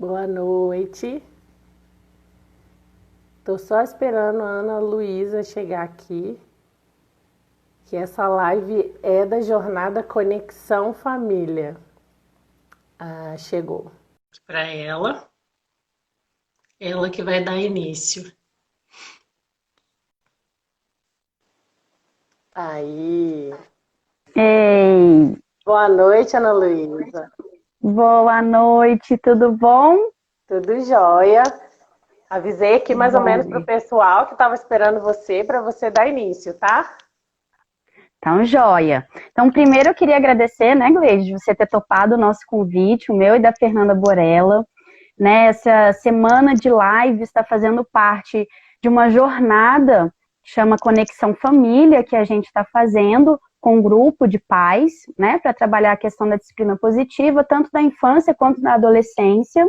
Boa noite. Tô só esperando a Ana Luísa chegar aqui, que essa live é da jornada Conexão Família. Ah, chegou. Para ela que vai dar início. Aí. Ei, Boa noite, Ana Luísa. boa noite, tudo bom? Tudo jóia? Avisei aqui Que mais ou bom. menos pro pessoal que estava esperando você para você dar início, tá? Então, joia. Então, primeiro eu queria agradecer, né, Gleide, de você ter topado o nosso convite, o meu e da Fernanda Borella. Né, essa semana de live está fazendo parte de uma jornada que chama Conexão Família, que a gente está fazendo com um grupo de pais, né, para trabalhar a questão da disciplina positiva, tanto da infância quanto da adolescência.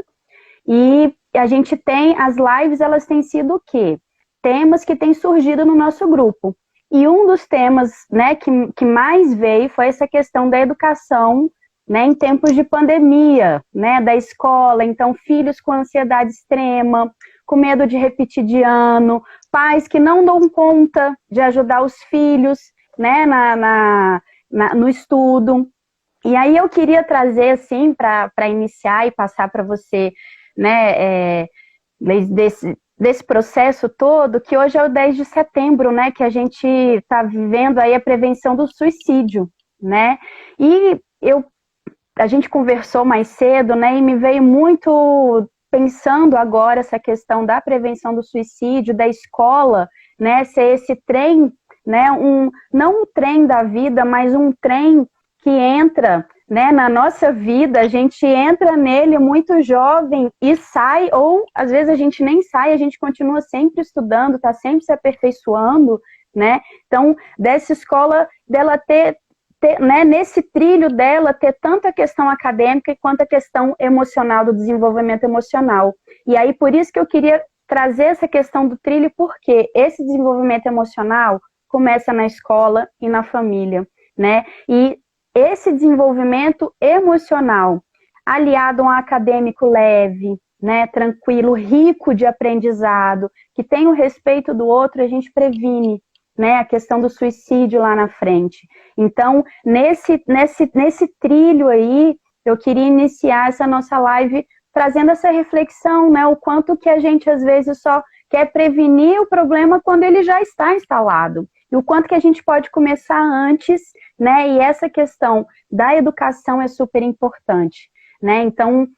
E a gente tem, as lives, elas têm sido o quê? Temas que têm surgido no nosso grupo. E um dos temas, né, que mais veio foi essa questão da educação, né, em tempos de pandemia, né, da escola. Então, filhos com ansiedade extrema, com medo de repetir de ano, pais que não dão conta de ajudar os filhos, né, no estudo. E aí eu queria trazer, assim, para iniciar e passar para você, né, desse processo todo, que hoje é o 10 de setembro, né, que a gente está vivendo aí a prevenção do suicídio, né, e a gente conversou mais cedo, né, e me veio muito pensando agora essa questão da prevenção do suicídio, da escola, né, ser esse trem, né, não um trem da vida, mas um trem que entra, né, na nossa vida, a gente entra nele muito jovem e sai, ou às vezes a gente nem sai, a gente continua sempre estudando, está sempre se aperfeiçoando, né, então dessa escola dela né, nesse trilho dela ter tanto a questão acadêmica quanto a questão emocional, do desenvolvimento emocional. E aí, por isso que eu queria trazer essa questão do trilho, porque esse desenvolvimento emocional começa na escola e na família, né? E esse desenvolvimento emocional, aliado a um acadêmico leve, né, tranquilo, rico de aprendizado, que tem o respeito do outro, a gente previne, né, a questão do suicídio lá na frente. Então, nesse trilho aí, eu queria iniciar essa nossa live trazendo essa reflexão, né, o quanto que a gente às vezes só quer prevenir o problema quando ele já está instalado, e o quanto que a gente pode começar antes, né, e essa questão da educação é super importante, né, então,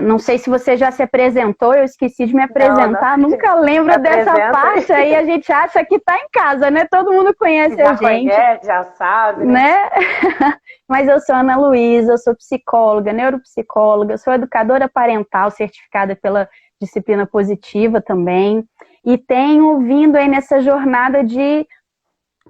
não sei se você já se apresentou, eu esqueci de me Não, não. apresentar, nunca Se lembro dessa apresenta aí. parte, aí a gente acha que está em casa, né? Todo mundo Que conhece a já gente, conhece, já sabe, né? né? Mas eu sou Ana Luísa, eu sou psicóloga, neuropsicóloga, sou educadora parental certificada pela disciplina positiva também, e tenho vindo aí nessa jornada de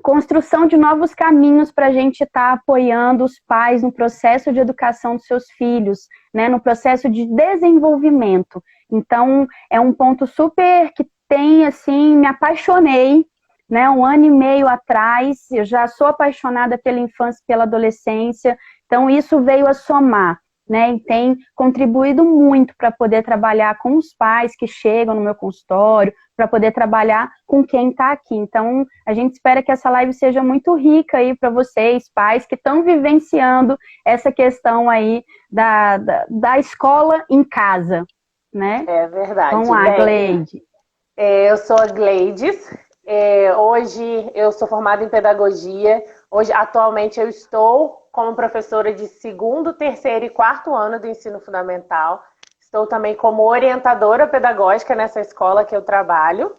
construção de novos caminhos para a gente estar apoiando os pais no processo de educação dos seus filhos, né, no processo de desenvolvimento. Então, é um ponto super que tem, assim, me apaixonei, né, 1 ano e meio atrás, eu já sou apaixonada pela infância e pela adolescência, então isso veio a somar, né, e tem contribuído muito para poder trabalhar com os pais que chegam no meu consultório, para poder trabalhar com quem está aqui. Então, a gente espera que essa live seja muito rica aí para vocês, pais, que estão vivenciando essa questão aí da escola em casa, né? É Vamos verdade. lá, Bem, Gleide. eu sou a Gleides. Hoje eu sou formada em pedagogia. Hoje, atualmente, eu estou como professora de segundo, terceiro e quarto ano do ensino fundamental. Estou também como orientadora pedagógica nessa escola que eu trabalho.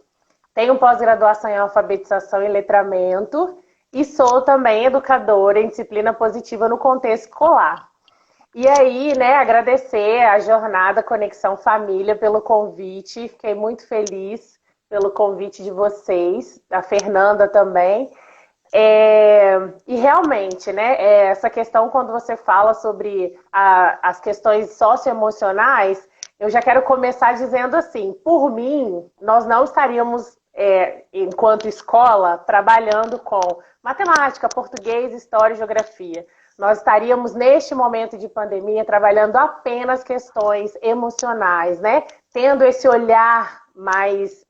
Tenho pós-graduação em alfabetização e letramento. E sou também educadora em disciplina positiva no contexto escolar. E aí, né, agradecer a jornada Conexão Família pelo convite. Fiquei muito feliz pelo convite de vocês, a Fernanda também. E realmente, né, essa questão quando você fala sobre as questões socioemocionais, eu já quero começar dizendo assim, por mim, nós não estaríamos, enquanto escola, trabalhando com matemática, português, história e geografia. nós estaríamos, neste momento de pandemia, trabalhando apenas questões emocionais, né? Tendo esse olhar mais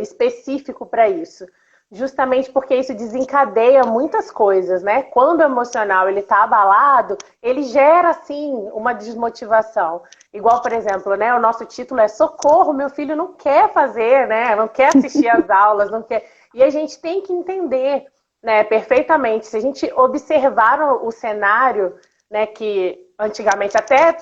específico para isso. Justamente porque isso desencadeia muitas coisas, né? Quando o emocional ele está abalado, ele gera, sim, uma desmotivação. Igual, por exemplo, né? O nosso título é Socorro, meu filho não quer fazer, né? Não quer assistir às aulas, não quer... E a gente tem que entender, né, perfeitamente. Se a gente observar o cenário, né, que antigamente, até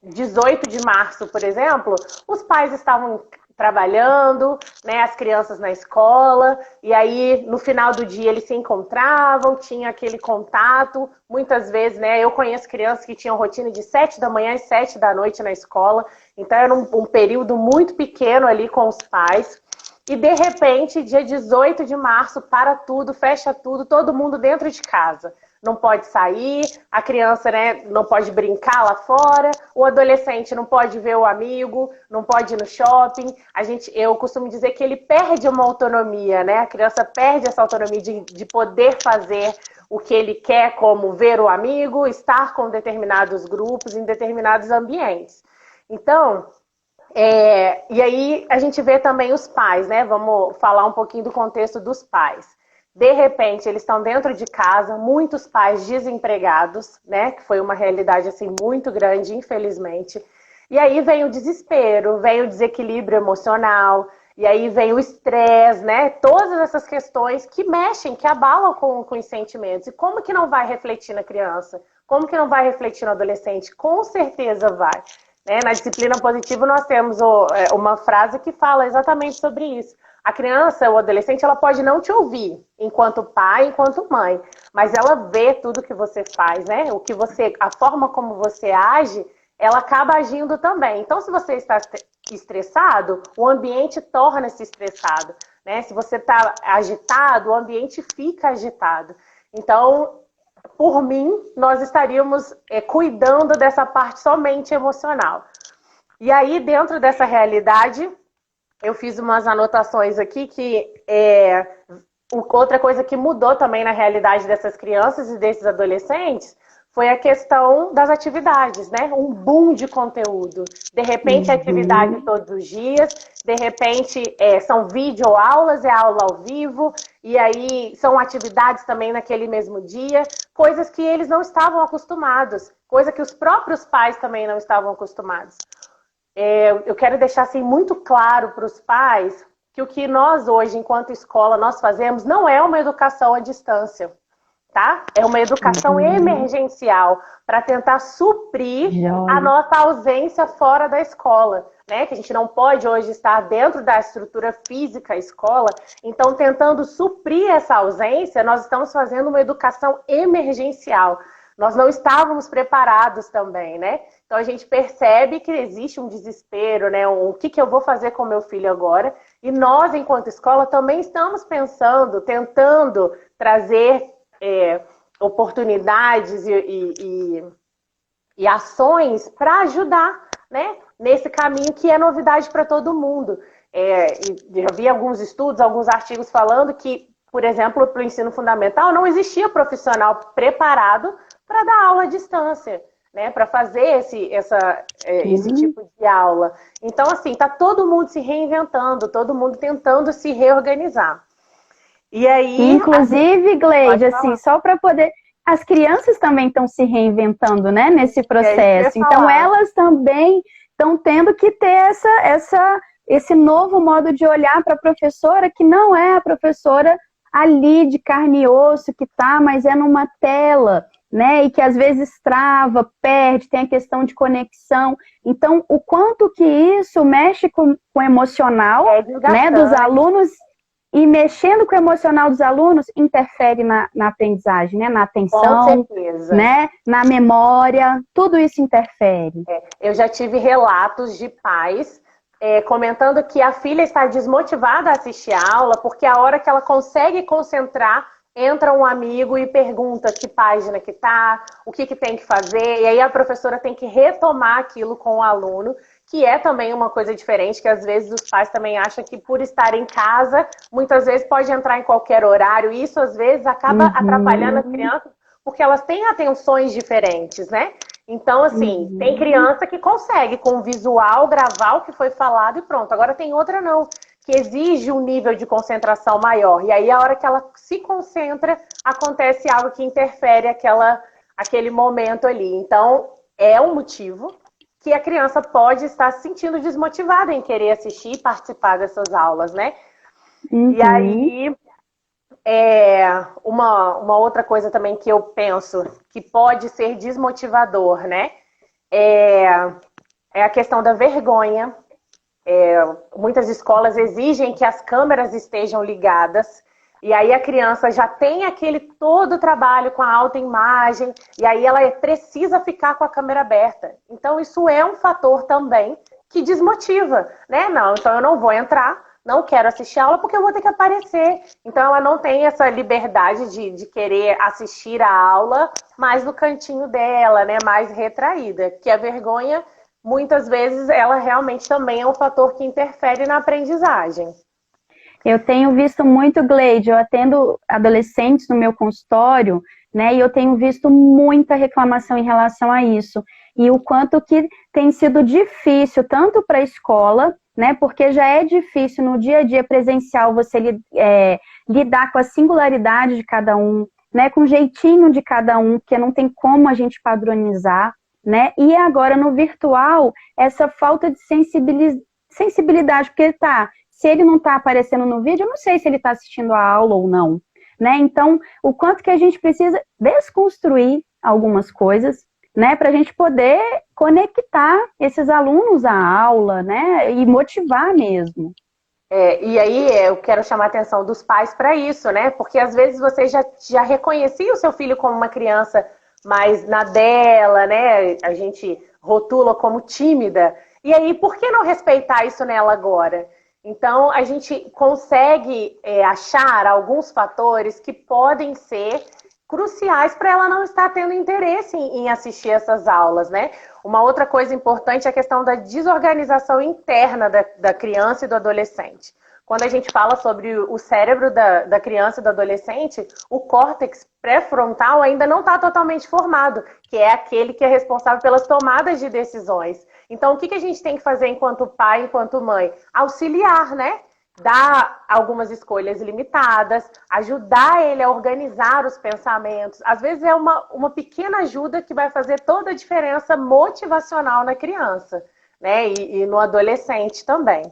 18 de março, por exemplo, os pais estavam trabalhando, né, as crianças na escola, e aí no final do dia eles se encontravam, tinha aquele contato, muitas vezes, né, eu conheço crianças que tinham rotina de 7 da manhã às 7 da noite na escola, então era um período muito pequeno ali com os pais, e de repente, dia 18 de março, para tudo, fecha tudo, todo mundo dentro de casa. Não pode sair, a criança, né, não pode brincar lá fora, o adolescente não pode ver o amigo, não pode ir no shopping. Eu costumo dizer que ele perde uma autonomia, né? A criança perde essa autonomia de poder fazer o que ele quer, como ver o amigo, estar com determinados grupos, em determinados ambientes. Então, e aí a gente vê também os pais, né? Vamos falar um pouquinho do contexto dos pais. De repente, eles estão dentro de casa, muitos pais desempregados, né? Que foi uma realidade assim muito grande, infelizmente. E aí vem o desespero, vem o desequilíbrio emocional, e aí vem o estresse, né? Todas essas questões que mexem, que abalam com os sentimentos. E como que não vai refletir na criança? Como que não vai refletir no adolescente? Com certeza vai. Né? Na disciplina positiva nós temos uma frase que fala exatamente sobre isso. A criança, o adolescente, ela pode não te ouvir enquanto pai, enquanto mãe, mas ela vê tudo que você faz, né? A forma como você age, ela acaba agindo também. Então, se você está estressado, o ambiente torna-se estressado, né? Se você está agitado, o ambiente fica agitado. Então, por mim, nós estaríamos cuidando dessa parte somente emocional. E aí, dentro dessa realidade, eu fiz umas anotações aqui que outra coisa que mudou também na realidade dessas crianças e desses adolescentes foi a questão das atividades, né? Um boom de conteúdo. De repente, atividade todos os dias, de repente são videoaulas, é aula ao vivo, e aí são atividades também naquele mesmo dia, coisas que eles não estavam acostumados, coisa que os próprios pais também não estavam acostumados. Eu quero deixar assim, muito claro para os pais que o que nós hoje, enquanto escola, nós fazemos não é uma educação à distância, tá? É uma educação emergencial para tentar suprir a nossa ausência fora da escola, né? Que a gente não pode hoje estar dentro da estrutura física escola, então tentando suprir essa ausência, nós estamos fazendo uma educação emergencial. Nós não estávamos preparados também, né? Então a gente percebe que existe um desespero, né? O que eu vou fazer com meu filho agora? E nós, enquanto escola, também estamos pensando, tentando trazer oportunidades e ações para ajudar, né? Nesse caminho que é novidade para todo mundo. Eu vi alguns estudos, alguns artigos falando que, por exemplo, para o ensino fundamental não existia profissional preparado para dar aula à distância, né? Para fazer esse tipo de aula. Então, assim, está todo mundo se reinventando, todo mundo tentando se reorganizar. E aí, inclusive, Gleide, assim, só para poder... As crianças também estão se reinventando, né, nesse processo. Então, elas também estão tendo que ter esse novo modo de olhar para a professora, que não é a professora ali de carne e osso que tá, mas é numa tela, né, e que às vezes trava, perde, tem a questão de conexão. Então, o quanto que isso mexe com o emocional, né, dos alunos, e mexendo com o emocional dos alunos, interfere na aprendizagem, né, na atenção, né, na memória, tudo isso interfere. Eu já tive relatos de pais comentando que a filha está desmotivada a assistir a aula, porque a hora que ela consegue concentrar, entra um amigo e pergunta que página que tá, o que tem que fazer, e aí a professora tem que retomar aquilo com o aluno, que é também uma coisa diferente, que às vezes os pais também acham que por estar em casa, muitas vezes pode entrar em qualquer horário, e isso às vezes acaba atrapalhando as crianças, porque elas têm atenções diferentes, né? Então, assim, tem criança que consegue, com o visual, gravar o que foi falado e pronto. Agora tem outra não, que exige um nível de concentração maior. E aí, a hora que ela se concentra, acontece algo que interfere aquele momento ali. Então, é um motivo que a criança pode estar se sentindo desmotivada em querer assistir e participar dessas aulas, né? E aí, uma outra coisa também que eu penso que pode ser desmotivador, né? É a questão da vergonha. Muitas escolas exigem que as câmeras estejam ligadas, e aí a criança já tem aquele todo trabalho com a autoimagem, e aí ela precisa ficar com a câmera aberta. Então isso é um fator também que desmotiva, né? Não, então eu não vou entrar, não quero assistir a aula porque eu vou ter que aparecer. Então ela não tem essa liberdade de querer assistir a aula mais no cantinho dela, né? Mais retraída, que a vergonha, muitas vezes, ela realmente também é um fator que interfere na aprendizagem. Eu tenho visto muito, Gleide, eu atendo adolescentes no meu consultório, né, e eu tenho visto muita reclamação em relação a isso. E o quanto que tem sido difícil, tanto para a escola, né, porque já é difícil no dia a dia presencial você lidar com a singularidade de cada um, né, com o jeitinho de cada um, porque não tem como a gente padronizar, né, e agora no virtual, essa falta de sensibilidade, porque se ele não está aparecendo no vídeo, eu não sei se ele está assistindo a aula ou não, né? Então, o quanto que a gente precisa desconstruir algumas coisas, né? Para a gente poder conectar esses alunos à aula, né? E motivar mesmo. E aí eu quero chamar a atenção dos pais para isso, né? Porque às vezes você já reconhecia o seu filho como uma criança mais na dela, né? A gente rotula como tímida. E aí, por que não respeitar isso nela agora? Então, a gente consegue achar alguns fatores que podem ser cruciais para ela não estar tendo interesse em assistir essas aulas, né? Uma outra coisa importante é a questão da desorganização interna da criança e do adolescente. Quando a gente fala sobre o cérebro da criança e do adolescente, o córtex pré-frontal ainda não está totalmente formado, que é aquele que é responsável pelas tomadas de decisões. Então, o que a gente tem que fazer enquanto pai, enquanto mãe? Auxiliar, né? Dar algumas escolhas limitadas, ajudar ele a organizar os pensamentos. Às vezes é uma pequena ajuda que vai fazer toda a diferença motivacional na criança, né? E no adolescente também.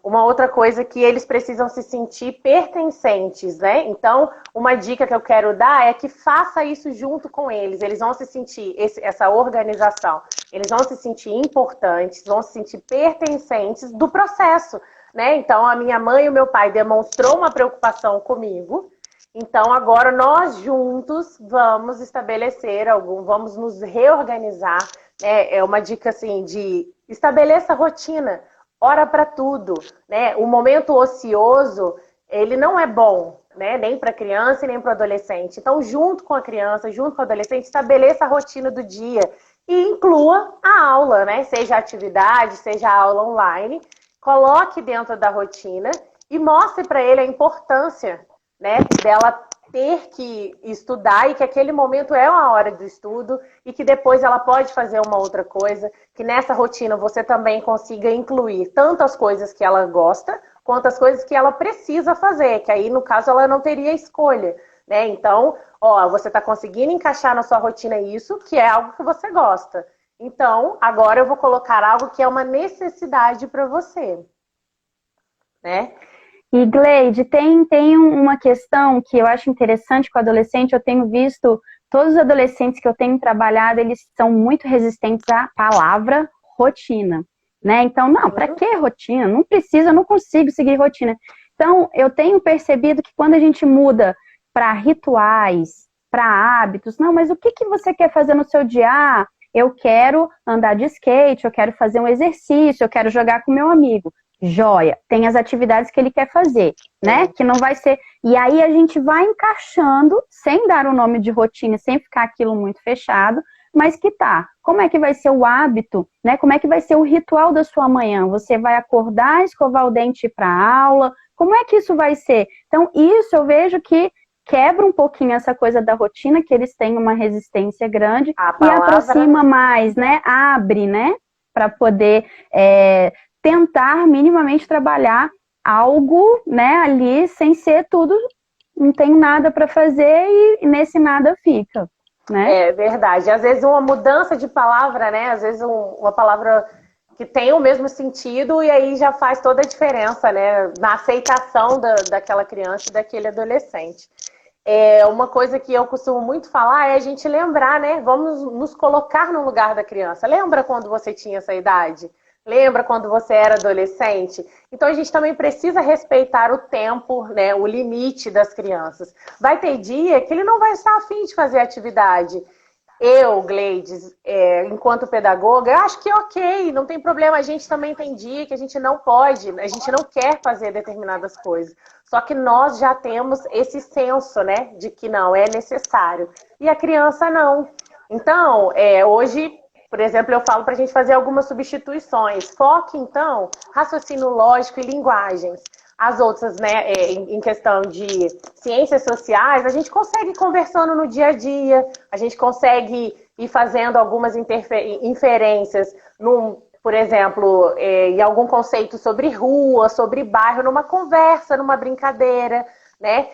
Uma outra coisa que eles precisam se sentir pertencentes, né? Então, uma dica que eu quero dar é que faça isso junto com eles. Eles vão se sentir, essa organização, eles vão se sentir importantes, vão se sentir pertencentes do processo, né? Então, a minha mãe e o meu pai demonstrou uma preocupação comigo. Então, agora nós juntos vamos estabelecer vamos nos reorganizar. É uma dica assim de estabeleça rotina. Hora para tudo, né? O momento ocioso, ele não é bom, né? Nem para a criança e nem para o adolescente. Então, junto com a criança, junto com o adolescente, estabeleça a rotina do dia e inclua a aula, né? Seja a atividade, seja a aula online, coloque dentro da rotina e mostre para ele a importância, né? Dela ter que estudar e que aquele momento é uma hora do estudo e que depois ela pode fazer uma outra coisa, que nessa rotina você também consiga incluir tanto as coisas que ela gosta, quanto as coisas que ela precisa fazer, que aí no caso ela não teria escolha, né? Então, você está conseguindo encaixar na sua rotina isso, que é algo que você gosta. Então, agora eu vou colocar algo que é uma necessidade para você, né? E, Gleide, tem uma questão que eu acho interessante com o adolescente. Eu tenho visto, todos os adolescentes que eu tenho trabalhado, eles são muito resistentes à palavra rotina, né? Então, não, para que rotina? Não precisa, eu não consigo seguir rotina. Então, eu tenho percebido que quando a gente muda para rituais, para hábitos, não, mas o que você quer fazer no seu dia? Ah, eu quero andar de skate, eu quero fazer um exercício, eu quero jogar com meu amigo. Joia, tem as atividades que ele quer fazer, né? Que não vai ser... E aí a gente vai encaixando, sem dar o nome de rotina, sem ficar aquilo muito fechado, mas que como é que vai ser o hábito, né? Como é que vai ser o ritual da sua manhã? Você vai acordar, escovar o dente e ir para a aula? Como é que isso vai ser? Então, isso eu vejo que quebra um pouquinho essa coisa da rotina, que eles têm uma resistência grande, e palavra... aproxima mais, né? Abre, né? Para poder tentar minimamente trabalhar algo, né, ali, sem ser tudo, não tem nada para fazer e nesse nada fica, né? É verdade. Às vezes uma mudança de palavra, né? Às vezes uma palavra que tem o mesmo sentido e aí já faz toda a diferença, né? Na aceitação daquela criança e daquele adolescente. Uma coisa que eu costumo muito falar é a gente lembrar, né? Vamos nos colocar no lugar da criança. Lembra quando você tinha essa idade? Lembra quando você era adolescente? Então a gente também precisa respeitar o tempo, né? O limite das crianças. Vai ter dia que ele não vai estar afim de fazer atividade. Eu, Gleides, enquanto pedagoga, eu acho que ok, não tem problema. A gente também tem dia que a gente não pode, a gente não quer fazer determinadas coisas. Só que nós já temos esse senso, né, de que não é necessário. E a criança não. Então, hoje, por exemplo, eu falo para a gente fazer algumas substituições. Foque, então, raciocínio lógico e linguagens. As outras, né, em questão de ciências sociais, a gente consegue ir conversando no dia a dia, a gente consegue ir fazendo algumas inferências, por exemplo, em algum conceito sobre rua, sobre bairro, numa conversa, numa brincadeira, né?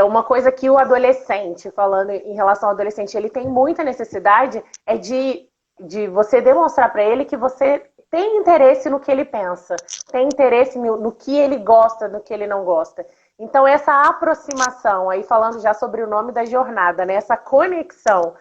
Uma coisa que o adolescente, falando em relação ao adolescente, ele tem muita necessidade é de você demonstrar para ele que você tem interesse no que ele pensa, tem interesse no que ele gosta, no que ele não gosta. Então, essa aproximação, aí falando já sobre o nome da jornada, né? Essa conexão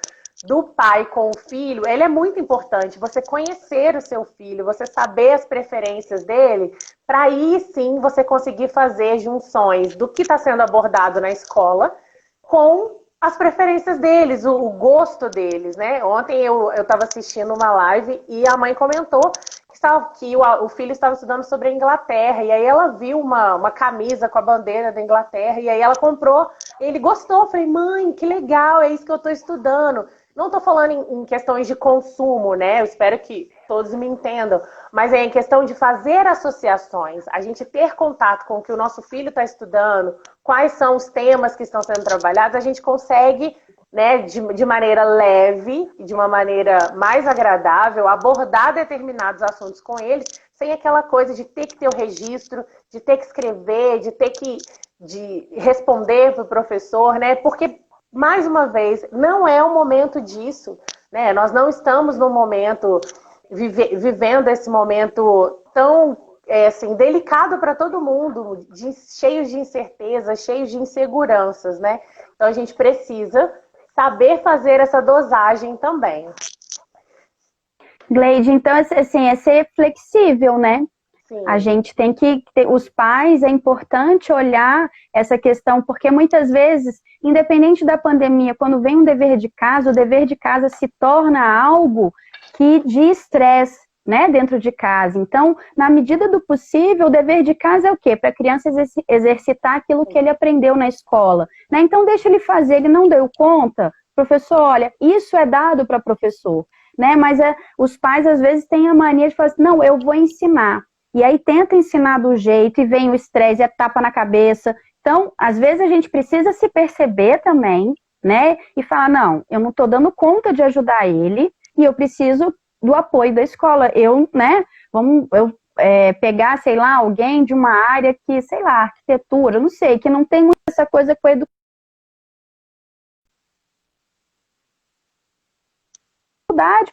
do pai com o filho, ele é muito importante. Você conhecer o seu filho, você saber as preferências dele, para aí sim você conseguir fazer junções do que está sendo abordado na escola com as preferências deles, o gosto deles, né? Ontem eu estava assistindo uma live e a mãe comentou que o filho estava estudando sobre a Inglaterra, e aí ela viu uma camisa com a bandeira da Inglaterra, e aí ela comprou, e ele gostou. Eu falei, mãe, que legal, é isso que eu estou estudando. Não estou falando em questões de consumo, né? Eu espero que todos me entendam, mas é em questão de fazer associações, a gente ter contato com o que o nosso filho está estudando, quais são os temas que estão sendo trabalhados, a gente consegue, né, de maneira leve, de uma maneira mais agradável, abordar determinados assuntos com eles, sem aquela coisa de ter que ter o registro, de ter que escrever, de ter que responder para o professor, né? Porque, mais uma vez, não é o momento disso, né? Nós não estamos no momento, vivendo esse momento tão assim, delicado para todo mundo, cheios de incertezas, cheios de inseguranças, né? Então a gente precisa saber fazer essa dosagem também. Gleide, então, assim, é ser flexível, né? Sim. A gente tem que ter, os pais, é importante olhar essa questão, porque muitas vezes, independente da pandemia, quando vem um dever de casa, o dever de casa se torna algo de estresse, né, dentro de casa. Então, na medida do possível, o dever de casa é o quê? Para a criança exercitar aquilo que ele aprendeu na escola, né? Então, deixa ele fazer, ele não deu conta, professor, olha, isso é dado para professor, né? Mas os pais, às vezes, têm a mania de falar assim, não, eu vou ensinar. E aí tenta ensinar do jeito, e vem o estresse, a tapa na cabeça. Então, às vezes, a gente precisa se perceber também, né? E falar, não, eu não estou dando conta de ajudar ele, e eu preciso do apoio da escola. Pegar, sei lá, alguém de uma área que, sei lá, arquitetura, não sei, que não tem muito essa coisa com a educação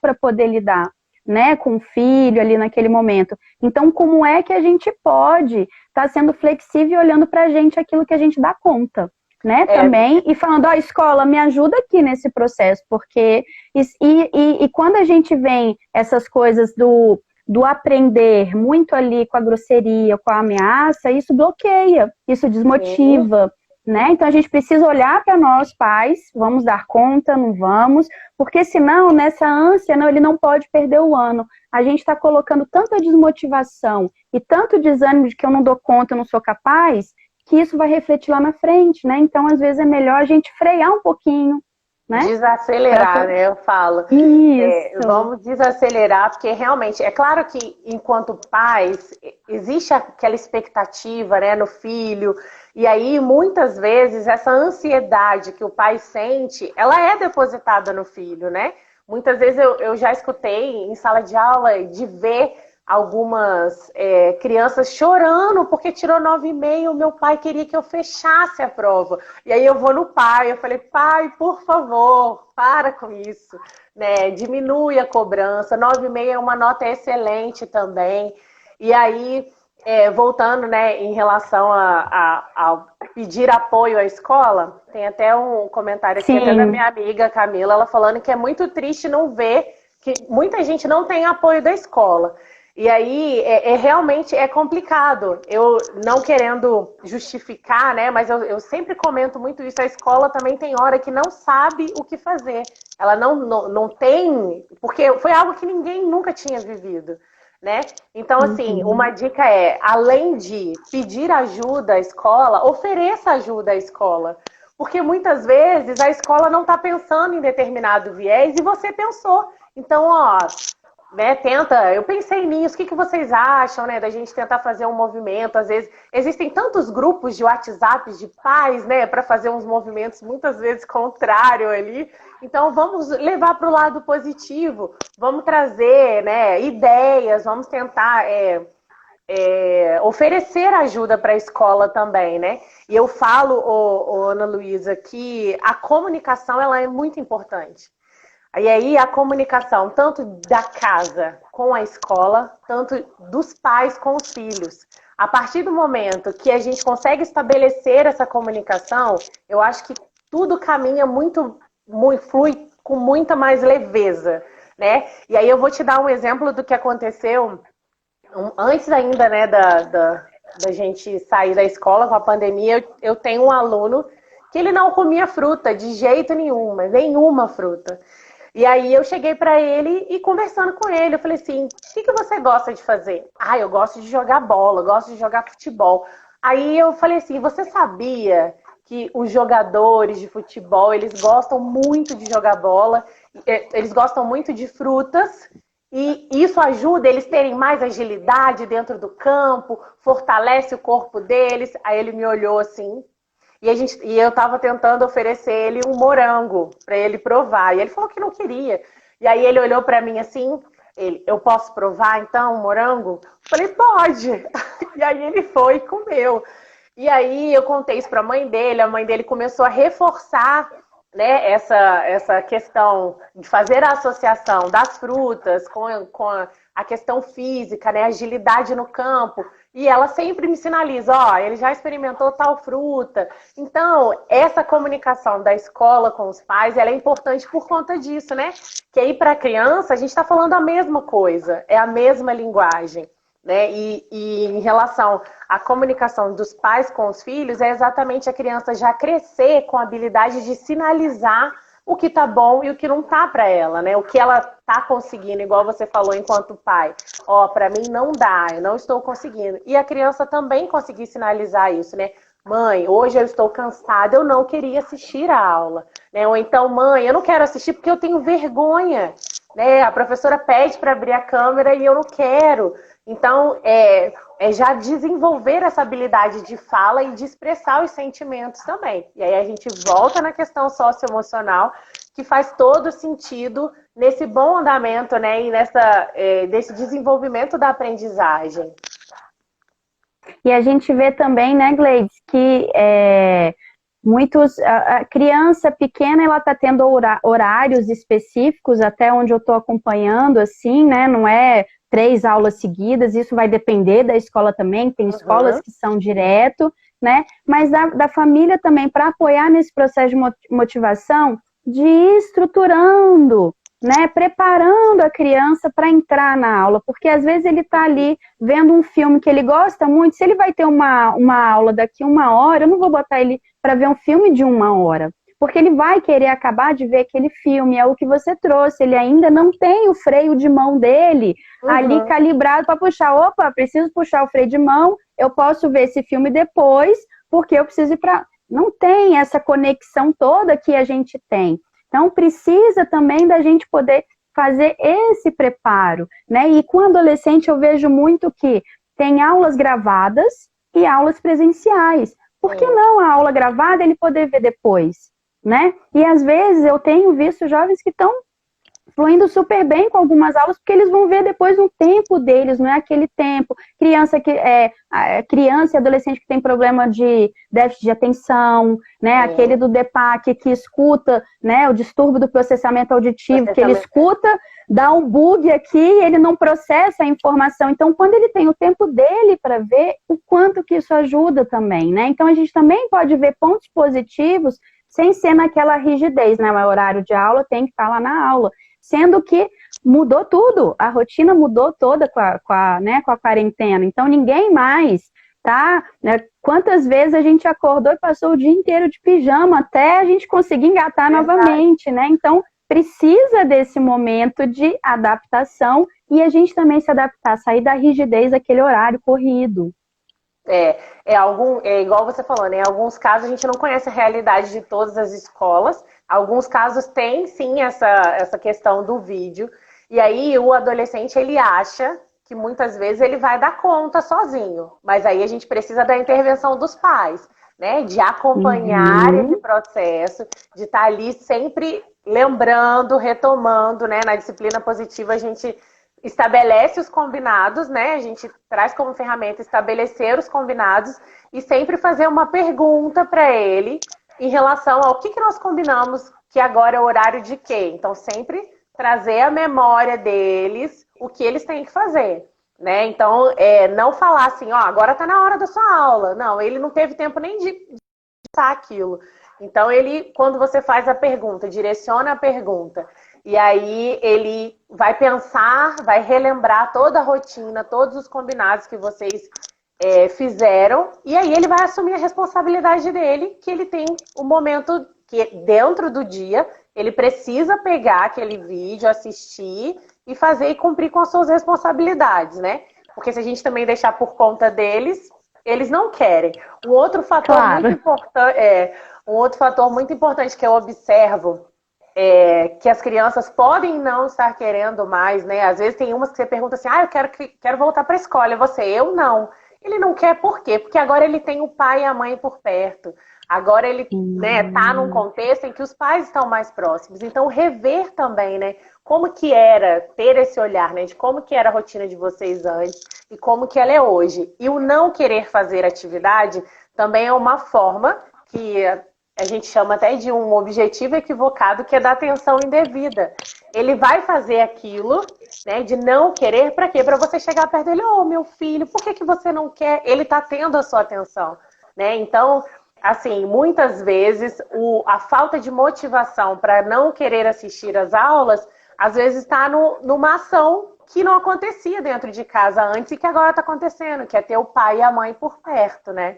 para poder lidar, né, com o filho ali naquele momento. Então, como é que a gente pode estar sendo flexível e olhando para a gente aquilo que a gente dá conta, né, também, e falando, ó, escola, me ajuda aqui nesse processo, porque, e quando a gente vem essas coisas do aprender muito ali com a grosseria, com a ameaça, isso bloqueia, isso desmotiva, né, então a gente precisa olhar para nós, pais, vamos dar conta, não vamos, porque senão, nessa ânsia, não, ele não pode perder o ano, a gente está colocando tanta desmotivação e tanto desânimo de que eu não dou conta, eu não sou capaz, que isso vai refletir lá na frente, né? Então, às vezes, é melhor a gente frear um pouquinho, né? Desacelerar, né? Eu falo. Isso. Vamos desacelerar, porque realmente, é claro que enquanto pais, existe aquela expectativa, né, no filho, e aí muitas vezes essa ansiedade que o pai sente, ela é depositada no filho, né? Muitas vezes eu já escutei em sala de aula de ver algumas crianças chorando porque tirou 9,5, meu pai queria que eu fechasse a prova. E aí eu vou no pai, eu falei, pai, por favor, para com isso, né? Diminui a cobrança, 9,5 é uma nota excelente também. E aí, voltando, né, em relação a pedir apoio à escola, tem até um comentário aqui até da minha amiga Camila, ela falando que é muito triste não ver que muita gente não tem apoio da escola. E aí, realmente é complicado. Eu não querendo justificar, né? Mas eu sempre comento muito isso. A escola também tem hora que não sabe o que fazer. Ela não tem... Porque foi algo que ninguém nunca tinha vivido, né? Então, assim, uma dica é, além de pedir ajuda à escola, ofereça ajuda à escola. Porque muitas vezes a escola não está pensando em determinado viés e você pensou. Então, ó... né, eu pensei nisso, o que vocês acham, né, da gente tentar fazer um movimento, às vezes, existem tantos grupos de WhatsApp de pais, né, para fazer uns movimentos muitas vezes contrário ali, então vamos levar para o lado positivo, vamos trazer, né, ideias, vamos tentar oferecer ajuda para a escola também, né, e eu falo, Ana Luísa, que a comunicação, ela é muito importante. E aí a comunicação, tanto da casa com a escola, tanto dos pais com os filhos. A partir do momento que a gente consegue estabelecer essa comunicação, eu acho que tudo caminha flui com muita mais leveza, né? E aí eu vou te dar um exemplo do que aconteceu antes ainda, né, da gente sair da escola com a pandemia. Eu tenho um aluno que ele não comia fruta de jeito nenhum, mas nenhuma fruta. E aí eu cheguei para ele e conversando com ele, eu falei assim, o que você gosta de fazer? Ah, eu gosto de jogar bola, gosto de jogar futebol. Aí eu falei assim, você sabia que os jogadores de futebol, eles gostam muito de jogar bola, eles gostam muito de frutas, e isso ajuda eles terem mais agilidade dentro do campo, fortalece o corpo deles. Aí ele me olhou assim, e eu tava tentando oferecer ele um morango para ele provar. E ele falou que não queria. E aí ele olhou para mim assim, eu posso provar então um morango? Eu falei, pode. E aí ele foi e comeu. E aí eu contei isso para a mãe dele começou a reforçar, né, essa questão de fazer a associação das frutas com a questão física, né, agilidade no campo. E ela sempre me sinaliza, ele já experimentou tal fruta. Então, essa comunicação da escola com os pais, ela é importante por conta disso, né? Que aí para a criança, a gente está falando a mesma coisa, é a mesma linguagem, né? E em relação à comunicação dos pais com os filhos, é exatamente a criança já crescer com a habilidade de sinalizar o que tá bom e o que não tá para ela, né? O que ela tá conseguindo, igual você falou enquanto pai. Para mim não dá, eu não estou conseguindo. E a criança também conseguir sinalizar isso, né? Mãe, hoje eu estou cansada, eu não queria assistir a aula, né? Ou então, mãe, eu não quero assistir porque eu tenho vergonha, né? A professora pede para abrir a câmera e eu não quero. Então, já desenvolver essa habilidade de fala e de expressar os sentimentos também. E aí a gente volta na questão socioemocional, que faz todo sentido nesse bom andamento, né? E desse desenvolvimento da aprendizagem. E a gente vê também, né, Gleides, que a criança pequena, ela está tendo horários específicos, até onde eu estou acompanhando, assim, né? Não é 3 aulas seguidas, isso vai depender da escola também, tem escolas que são direto, né? Mas da família também, para apoiar nesse processo de motivação, de ir estruturando, né? Preparando a criança para entrar na aula, porque às vezes ele está ali vendo um filme que ele gosta muito, se ele vai ter uma aula daqui 1 hora, eu não vou botar ele para ver um filme de 1 hora, porque ele vai querer acabar de ver aquele filme, é o que você trouxe, ele ainda não tem o freio de mão dele ali calibrado para puxar, preciso puxar o freio de mão, eu posso ver esse filme depois, porque eu preciso ir para... Não tem essa conexão toda que a gente tem. Então, precisa também da gente poder fazer esse preparo, né? E com adolescente eu vejo muito que tem aulas gravadas e aulas presenciais. Por que não a aula gravada ele poder ver depois, né? E às vezes eu tenho visto jovens que estão fluindo super bem com algumas aulas, porque eles vão ver depois no tempo deles, não é aquele tempo. Criança e adolescente que tem problema de déficit de atenção, né? Aquele do DEPAC que escuta, né? O distúrbio do processamento auditivo, que ele escuta, dá um bug aqui, ele não processa a informação. Então, quando ele tem o tempo dele para ver, o quanto que isso ajuda também, né? Então, a gente também pode ver pontos positivos sem ser naquela rigidez, né? O horário de aula tem que estar lá na aula. Sendo que mudou tudo, a rotina mudou toda com a quarentena. Então, ninguém mais, tá? Quantas vezes a gente acordou e passou o dia inteiro de pijama até a gente conseguir engatar novamente, né? Então, precisa desse momento de adaptação e a gente também se adaptar, sair da rigidez daquele horário corrido. Igual você falou, né? Em alguns casos a gente não conhece a realidade de todas as escolas. Alguns casos tem sim essa questão do vídeo. E aí o adolescente ele acha que muitas vezes ele vai dar conta sozinho. Mas aí a gente precisa da intervenção dos pais, né? De acompanhar esse processo, de estar ali sempre lembrando, retomando, né? Na disciplina positiva a gente estabelece os combinados, né? A gente traz como ferramenta estabelecer os combinados e sempre fazer uma pergunta para ele em relação ao que nós combinamos, que agora é o horário de quê. Então, sempre trazer a memória deles, o que eles têm que fazer, né? Então, não falar assim, agora tá na hora da sua aula. Não, ele não teve tempo nem de pensar aquilo. Então, quando você faz a pergunta, direciona a pergunta, e aí ele vai pensar, vai relembrar toda a rotina, todos os combinados que vocês fizeram, e aí ele vai assumir a responsabilidade dele, que ele tem um momento que dentro do dia ele precisa pegar aquele vídeo, assistir e fazer e cumprir com as suas responsabilidades, né? Porque se a gente também deixar por conta deles, eles não querem. Um outro fator muito importante que eu observo que as crianças podem não estar querendo mais, né? Às vezes tem umas que você pergunta assim, eu quero voltar para a escola, e você, eu não. Ele não quer por quê? Porque agora ele tem o pai e a mãe por perto. Agora ele tá num contexto em que os pais estão mais próximos. Então, rever também, né? Como que era ter esse olhar, né? De como que era a rotina de vocês antes e como que ela é hoje. E o não querer fazer atividade também é uma forma que a gente chama até de um objetivo equivocado, que é da atenção indevida. Ele vai fazer aquilo, né, de não querer, para quê? Para você chegar perto dele, meu filho, por que você não quer? Ele está tendo a sua atenção, né? Então, assim, muitas vezes a falta de motivação para não querer assistir às aulas, às vezes está numa ação que não acontecia dentro de casa antes e que agora está acontecendo, que é ter o pai e a mãe por perto, né?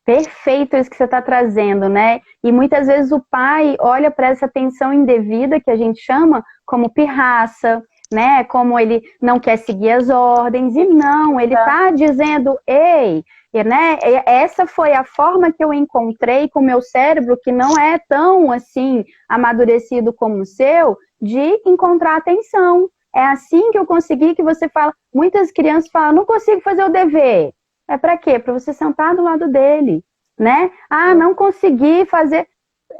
Perfeito isso que você está trazendo, né? E muitas vezes o pai olha para essa atenção indevida, que a gente chama como pirraça, né? Como ele não quer seguir as ordens, e não, ele está dizendo, ei, né? Essa foi a forma que eu encontrei com o meu cérebro, que não é tão, assim, amadurecido como o seu, de encontrar atenção. É assim que eu consegui, que você fala, muitas crianças falam, não consigo fazer o dever. É para quê? Para você sentar do lado dele, né? Não consegui fazer.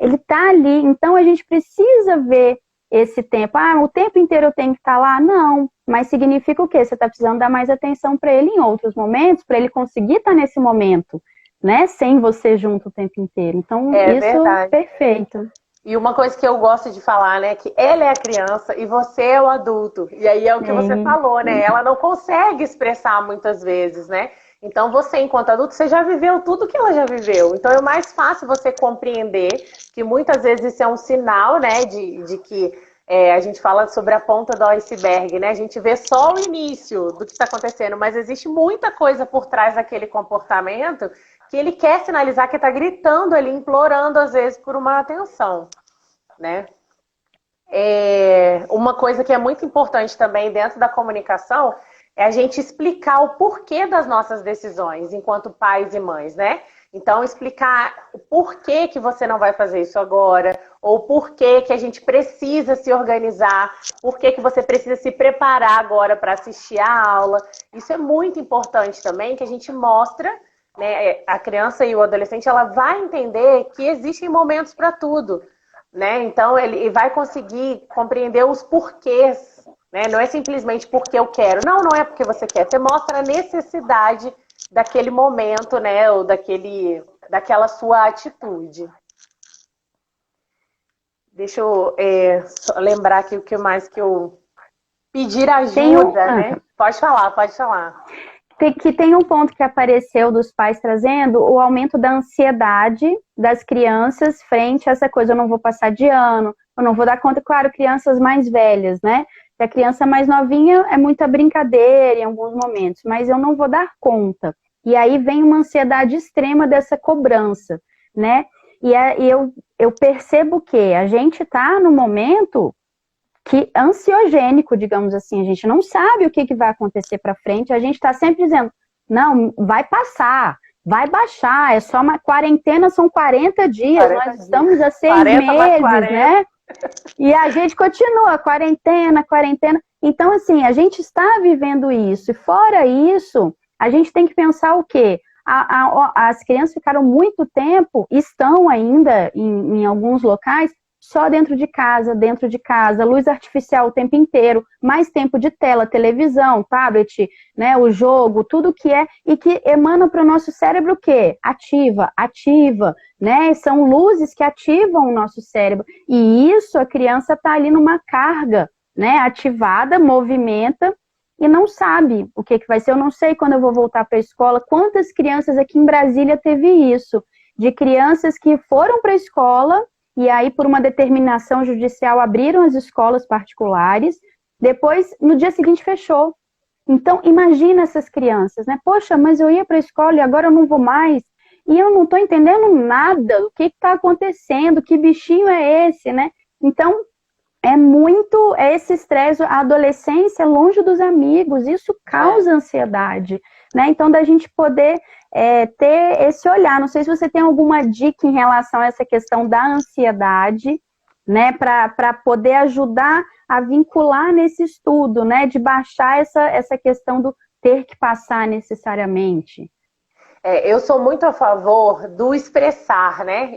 Ele tá ali, então a gente precisa ver esse tempo. O tempo inteiro eu tenho que estar lá? Não. Mas significa o quê? Você está precisando dar mais atenção para ele em outros momentos, para ele conseguir estar nesse momento, né? Sem você junto o tempo inteiro. Então, isso é perfeito. E uma coisa que eu gosto de falar, né, que ela é a criança e você é o adulto. E aí é o que você falou, né? Ela não consegue expressar muitas vezes, né? Então, você, enquanto adulto, você já viveu tudo que ela já viveu. Então, é mais fácil você compreender que muitas vezes isso é um sinal, né, de que a gente fala sobre a ponta do iceberg, né? A gente vê só o início do que está acontecendo, mas existe muita coisa por trás daquele comportamento que ele quer sinalizar, que está gritando ali, implorando, às vezes, por uma atenção, né? Uma coisa que é muito importante também dentro da comunicação é a gente explicar o porquê das nossas decisões enquanto pais e mães, né? Então, explicar o porquê que você não vai fazer isso agora, ou porquê que a gente precisa se organizar, porquê que você precisa se preparar agora para assistir a aula. Isso é muito importante também, que a gente mostra, né, a criança e o adolescente, ela vai entender que existem momentos para tudo, né? Então, ele vai conseguir compreender os porquês, né? Não é simplesmente porque eu quero. Não, não é porque você quer. Você mostra a necessidade daquele momento, né? Ou daquela sua atitude. Deixa eu só lembrar aqui o que mais que eu... Pedir ajuda, né? Pode falar, pode falar. Que tem um ponto que apareceu dos pais trazendo o aumento da ansiedade das crianças frente a essa coisa, eu não vou passar de ano, eu não vou dar conta, claro, crianças mais velhas, né? A criança mais novinha é muita brincadeira em alguns momentos, mas eu não vou dar conta. E aí vem uma ansiedade extrema dessa cobrança, né? E eu percebo que a gente está no momento que ansiogênico, digamos assim, a gente não sabe o que vai acontecer para frente, a gente está sempre dizendo, não, vai passar, vai baixar, é só uma quarentena, são 40 dias, nós estamos a 6 meses, né? E a gente continua, quarentena. Então, assim, a gente está vivendo isso, e fora isso, a gente tem que pensar o quê? As crianças ficaram muito tempo, estão ainda em alguns locais, só dentro de casa, luz artificial o tempo inteiro, mais tempo de tela, televisão, tablet, né, o jogo, tudo que é, e que emana para o nosso cérebro o quê? Ativa, né, são luzes que ativam o nosso cérebro, e isso a criança está ali numa carga, né, ativada, movimenta, e não sabe o que vai ser. Eu não sei quando eu vou voltar para a escola, quantas crianças aqui em Brasília teve isso, de crianças que foram para a escola, e aí, por uma determinação judicial, abriram as escolas particulares, depois, no dia seguinte, fechou. Então, imagina essas crianças, né? Poxa, mas eu ia para a escola e agora eu não vou mais, e eu não estou entendendo nada do que está acontecendo, que bichinho é esse, né? Então, é esse estresse, a adolescência longe dos amigos, isso causa ansiedade, né? Então, da gente poder ter esse olhar. Não sei se você tem alguma dica em relação a essa questão da ansiedade, né? Para poder ajudar a vincular nesse estudo, né? De baixar essa questão do ter que passar necessariamente. Eu sou muito a favor do expressar, né?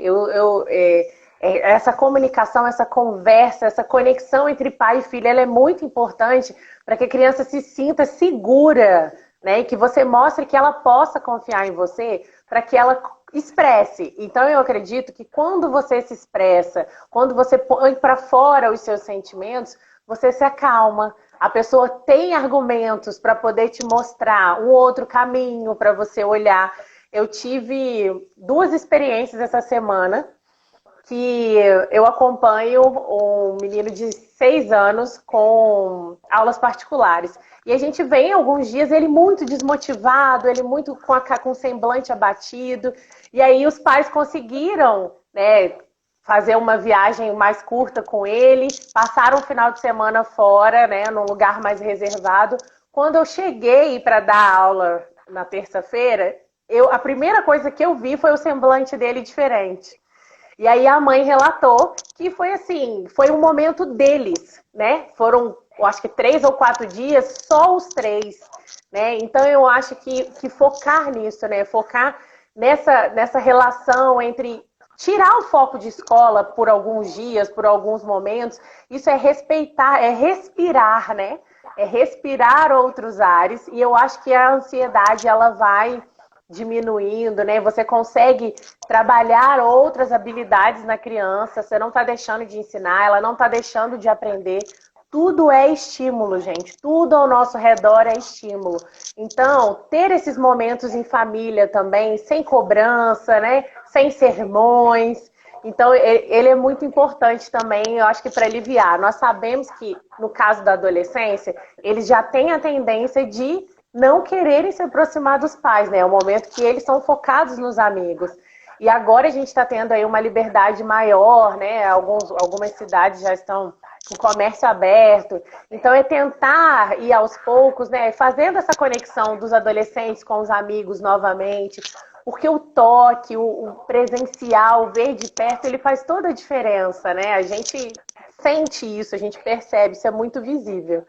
Essa comunicação, essa conversa, essa conexão entre pai e filho, ela é muito importante para que a criança se sinta segura, né? E que você mostre que ela possa confiar em você para que ela expresse. Então, eu acredito que quando você se expressa, quando você põe para fora os seus sentimentos, você se acalma. A pessoa tem argumentos para poder te mostrar um outro caminho para você olhar. Eu tive 2 experiências essa semana que eu acompanho um menino de 6 anos com aulas particulares. E a gente vê em alguns dias ele muito desmotivado, ele muito com semblante abatido. E aí os pais conseguiram, né, fazer uma viagem mais curta com ele, passaram o final de semana fora, né, num lugar mais reservado. Quando eu cheguei para dar aula na terça-feira, a primeira coisa que eu vi foi o semblante dele diferente. E aí a mãe relatou que foi assim, foi um momento deles, né? Foram, eu acho que 3 ou 4 dias, só os 3, né? Então eu acho que focar nisso, né? Focar nessa relação entre tirar o foco de escola por alguns dias, por alguns momentos, isso é respeitar, é respirar, né? É respirar outros ares, e eu acho que a ansiedade, ela vai diminuindo, né? Você consegue trabalhar outras habilidades na criança, você não está deixando de ensinar, ela não está deixando de aprender. Tudo é estímulo, gente. Tudo ao nosso redor é estímulo. Então, ter esses momentos em família também, sem cobrança, né? Sem sermões. Então, ele é muito importante também, eu acho que para aliviar. Nós sabemos que, no caso da adolescência, eles já têm a tendência de não quererem se aproximar dos pais, né? É o momento que eles são focados nos amigos. E agora a gente está tendo aí uma liberdade maior, né? Algumas cidades já estão com comércio aberto. Então é tentar ir aos poucos, né? Fazendo essa conexão dos adolescentes com os amigos novamente, porque o toque, o presencial, o ver de perto, ele faz toda a diferença, né? A gente sente isso, a gente percebe, isso é muito visível.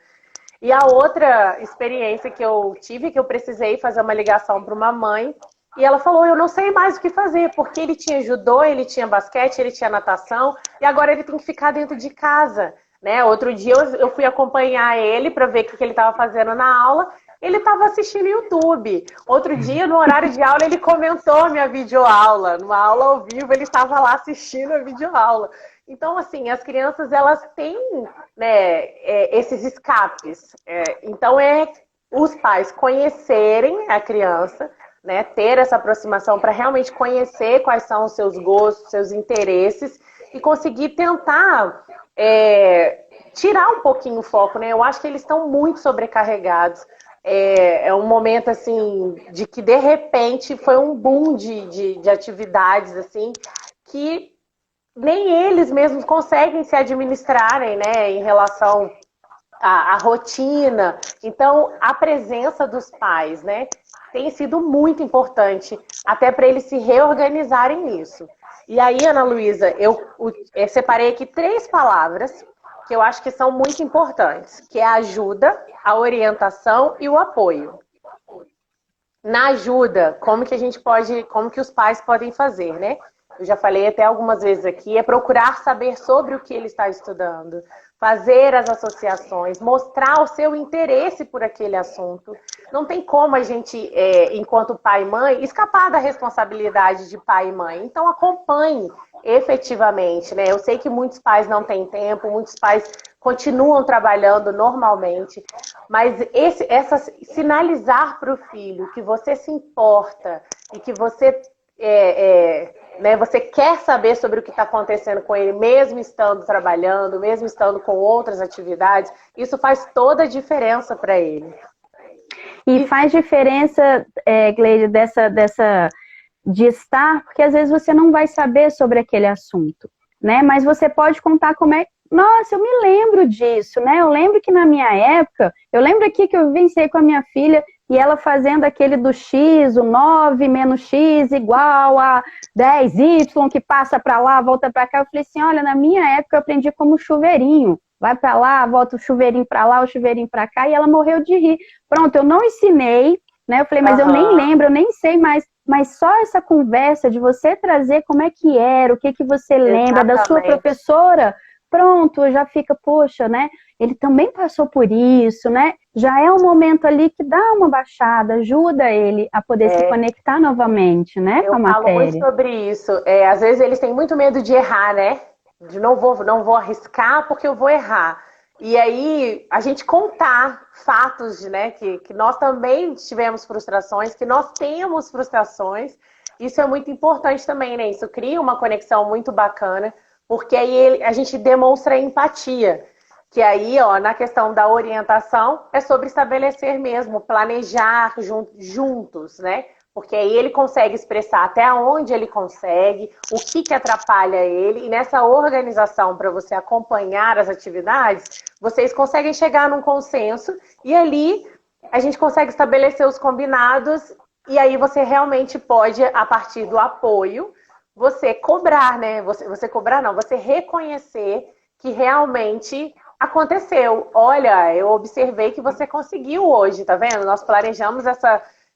E a outra experiência que eu tive, que eu precisei fazer uma ligação para uma mãe, e ela falou, eu não sei mais o que fazer, porque ele tinha judô, ele tinha basquete, ele tinha natação, e agora ele tem que ficar dentro de casa, né? Outro dia eu fui acompanhar ele para ver o que ele estava fazendo na aula, ele estava assistindo YouTube. Outro dia, no horário de aula, ele comentou a minha videoaula. Numa aula ao vivo, ele estava lá assistindo a videoaula. Então, assim, as crianças, elas têm, né, esses escapes. Então, os pais conhecerem a criança, né, ter essa aproximação para realmente conhecer quais são os seus gostos, seus interesses e conseguir tentar tirar um pouquinho o foco, né? Eu acho que eles estão muito sobrecarregados. É um momento, assim, de que, de repente, foi um boom de atividades, assim, que nem eles mesmos conseguem se administrarem, né, em relação à rotina. Então, a presença dos pais, né, tem sido muito importante, até para eles se reorganizarem nisso. E aí, Ana Luísa, eu separei aqui 3 palavras que eu acho que são muito importantes, que é a ajuda, a orientação e o apoio. Na ajuda, como que os pais podem fazer, né? Eu já falei até algumas vezes aqui, é procurar saber sobre o que ele está estudando, fazer as associações, mostrar o seu interesse por aquele assunto. Não tem como a gente, enquanto pai e mãe, escapar da responsabilidade de pai e mãe. Então acompanhe efetivamente, né? Eu sei que muitos pais não têm tempo, muitos pais continuam trabalhando normalmente, mas sinalizar para o filho que você se importa e que você né, você quer saber sobre o que está acontecendo com ele, mesmo estando trabalhando, mesmo estando com outras atividades, isso faz toda a diferença para ele. E faz diferença, Gleide, de estar, porque às vezes você não vai saber sobre aquele assunto, né? Mas você pode contar como é. Nossa, eu me lembro disso, né? Eu lembro que na minha época, eu lembro aqui que eu vivenciei com a minha filha e ela fazendo aquele do X, o 9 menos X igual a 10Y, que passa para lá, volta para cá. Eu falei assim, olha, na minha época eu aprendi como chuveirinho. Vai para lá, volta o chuveirinho para lá, o chuveirinho para cá, e ela morreu de rir. Pronto, eu não ensinei, né? Eu falei, mas eu nem lembro, eu nem sei mais. Mas só essa conversa de você trazer como é que era, o que você lembra da sua professora, pronto, já fica, poxa, né? Ele também passou por isso, né? Já é um momento ali que dá uma baixada, ajuda ele a poder se conectar novamente, né, com a matéria. Eu falo muito sobre isso. Às vezes eles têm muito medo de errar, né? De não vou arriscar porque eu vou errar. E aí, a gente contar fatos, né, que nós também tivemos frustrações, que nós temos frustrações, isso é muito importante também, né? Isso cria uma conexão muito bacana, porque aí a gente demonstra empatia. Que aí, ó, na questão da orientação, é sobre estabelecer mesmo, planejar juntos, né? Porque aí ele consegue expressar até onde ele consegue, o que atrapalha ele, e nessa organização para você acompanhar as atividades, vocês conseguem chegar num consenso, e ali a gente consegue estabelecer os combinados, e aí você realmente pode, a partir do apoio, você cobrar, né? Você cobrar não, você reconhecer que realmente aconteceu. Olha, eu observei que você conseguiu hoje, tá vendo? Nós planejamos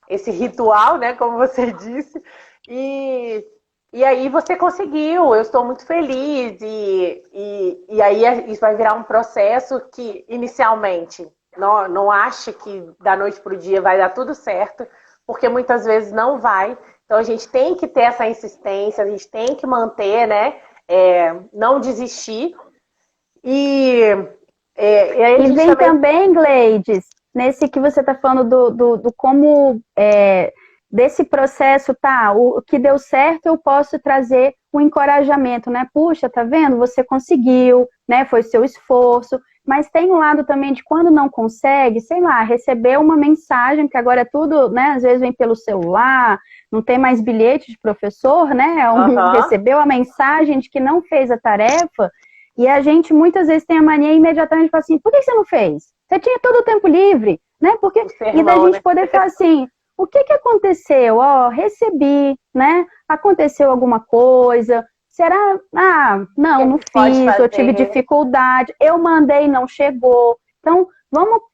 esse ritual, né, como você disse, e aí você conseguiu, eu estou muito feliz, e aí isso vai virar um processo que, inicialmente, não acha que da noite para o dia vai dar tudo certo, porque muitas vezes não vai, então a gente tem que ter essa insistência, a gente tem que manter, né, não desistir, e aí vem também, Gleides, nesse que você está falando do como desse processo, tá? O que deu certo, eu posso trazer o encorajamento, né? Puxa, tá vendo? Você conseguiu, né? Foi seu esforço. Mas tem um lado também de quando não consegue, sei lá, receber uma mensagem, que agora é tudo, né? Às vezes vem pelo celular, não tem mais bilhete de professor, né? Recebeu a mensagem de que não fez a tarefa. E a gente muitas vezes tem a mania imediatamente de falar assim, por que você não fez? Você tinha todo o tempo livre, né? Porque, e da gente poder falar assim, o que que aconteceu? Ó, recebi, né? Aconteceu alguma coisa? Será? Ah, não fiz, eu tive dificuldade, eu mandei, não chegou. Então,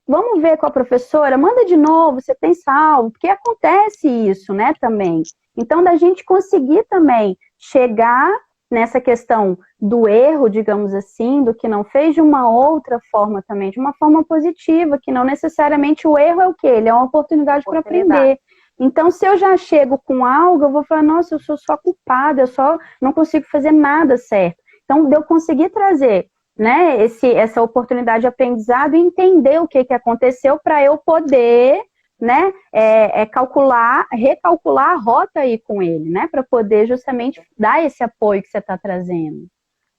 vamos ver com a professora, manda de novo, você tem salvo, porque acontece isso, né, também. Então, da gente conseguir também chegar nessa questão do erro, digamos assim, do que não fez de uma outra forma também, de uma forma positiva, que não necessariamente o erro é o quê? Ele é uma oportunidade para aprender. Então, se eu já chego com algo, eu vou falar, nossa, eu sou só culpada, eu só não consigo fazer nada certo. Então, de eu conseguir trazer, né, essa oportunidade de aprendizado e entender o que aconteceu para eu poder, né, recalcular a rota aí com ele, né, para poder justamente dar esse apoio que você está trazendo.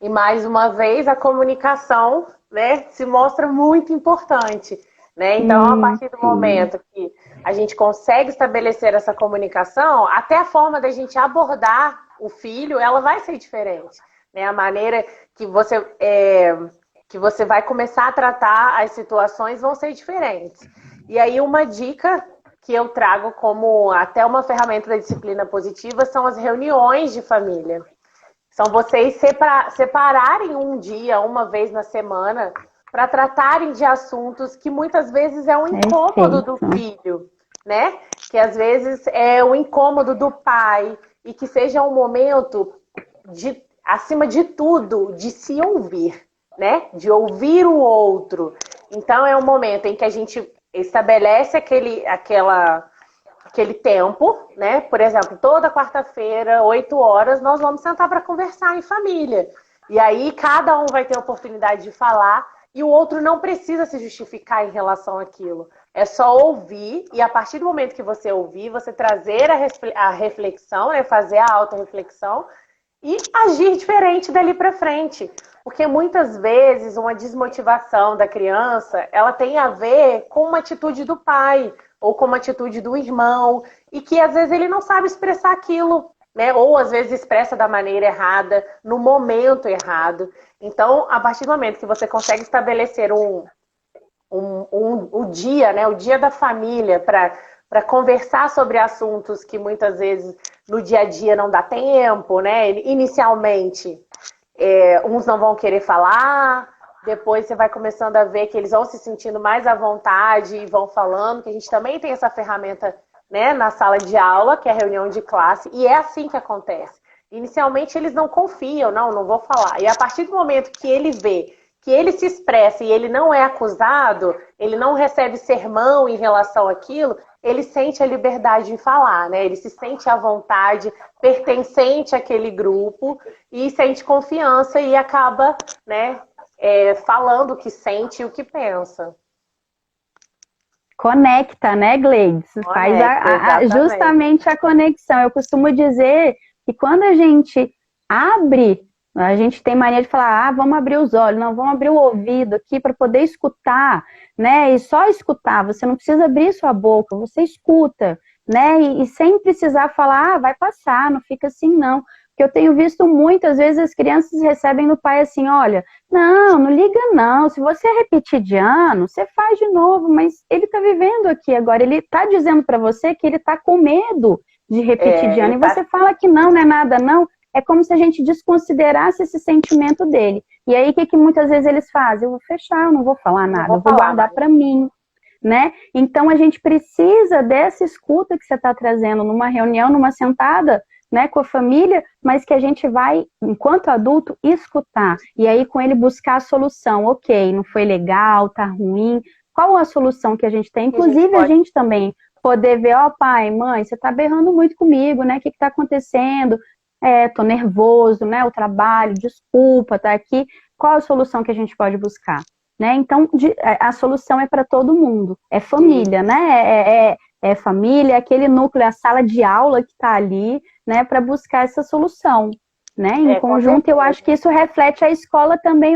E mais uma vez, a comunicação, né, se mostra muito importante, né? Então, a partir do momento que a gente consegue estabelecer essa comunicação, até a forma da gente abordar o filho, ela vai ser diferente, né? A maneira que você vai começar a tratar as situações vão ser diferentes. E aí, uma dica que eu trago como até uma ferramenta da disciplina positiva são as reuniões de família. São vocês separarem um dia, uma vez na semana, para tratarem de assuntos que muitas vezes é um incômodo do filho, né? Que às vezes é um incômodo do pai, e que seja um momento de, acima de tudo, de se ouvir, né? De ouvir o outro. Então é um momento em que a gente estabelece aquele tempo, né? Por exemplo, toda quarta-feira, 8 horas, nós vamos sentar para conversar em família. E aí cada um vai ter a oportunidade de falar e o outro não precisa se justificar em relação àquilo. É só ouvir e a partir do momento que você ouvir, você trazer a reflexão, né? Fazer a autorreflexão e agir diferente dali para frente. Porque muitas vezes uma desmotivação da criança, ela tem a ver com uma atitude do pai ou com uma atitude do irmão, e que às vezes ele não sabe expressar aquilo, né? Ou às vezes expressa da maneira errada, no momento errado. Então, a partir do momento que você consegue estabelecer o dia, né? O dia da família para conversar sobre assuntos que muitas vezes no dia a dia não dá tempo, né? Inicialmente, uns não vão querer falar, depois você vai começando a ver que eles vão se sentindo mais à vontade e vão falando, que a gente também tem essa ferramenta, né, na sala de aula, que é a reunião de classe, e é assim que acontece. Inicialmente eles não confiam, não vou falar. E a partir do momento que ele vê que ele se expressa e ele não é acusado, ele não recebe sermão em relação àquilo, ele sente a liberdade de falar, né? Ele se sente à vontade, pertencente àquele grupo e sente confiança e acaba, né, falando o que sente e o que pensa. Conecta, né, Gleides? Faz justamente a conexão. Eu costumo dizer que quando a gente abre, a gente tem mania de falar, vamos abrir os olhos, não, vamos abrir o ouvido aqui para poder escutar, né? E só escutar, você não precisa abrir sua boca, você escuta, né? E sem precisar falar, vai passar, não fica assim, não. Porque eu tenho visto muitas vezes as crianças recebem do pai assim, olha, não liga não, se você é repetidiano, você faz de novo, mas ele está vivendo aqui agora, ele está dizendo para você que ele está com medo de repetidiano, e você fala que não é nada não, é como se a gente desconsiderasse esse sentimento dele. E aí, o que muitas vezes eles fazem? Eu vou fechar, eu não vou falar nada, eu vou guardar para mim, né? Então, a gente precisa dessa escuta que você está trazendo numa reunião, numa sentada, né, com a família, mas que a gente vai, enquanto adulto, escutar. E aí, com ele, buscar a solução. Ok, não foi legal, tá ruim. Qual a solução que a gente tem? Inclusive, a gente também poder ver, pai, mãe, você tá berrando muito comigo, né? O que tá acontecendo? Tô nervoso, né? O trabalho, desculpa, tá aqui. Qual a solução que a gente pode buscar? Né? Então, a solução é para todo mundo. É família, né? É família, é aquele núcleo, é a sala de aula que está ali, né? Para buscar essa solução. Né? Em conjunto, eu acho que isso reflete a escola também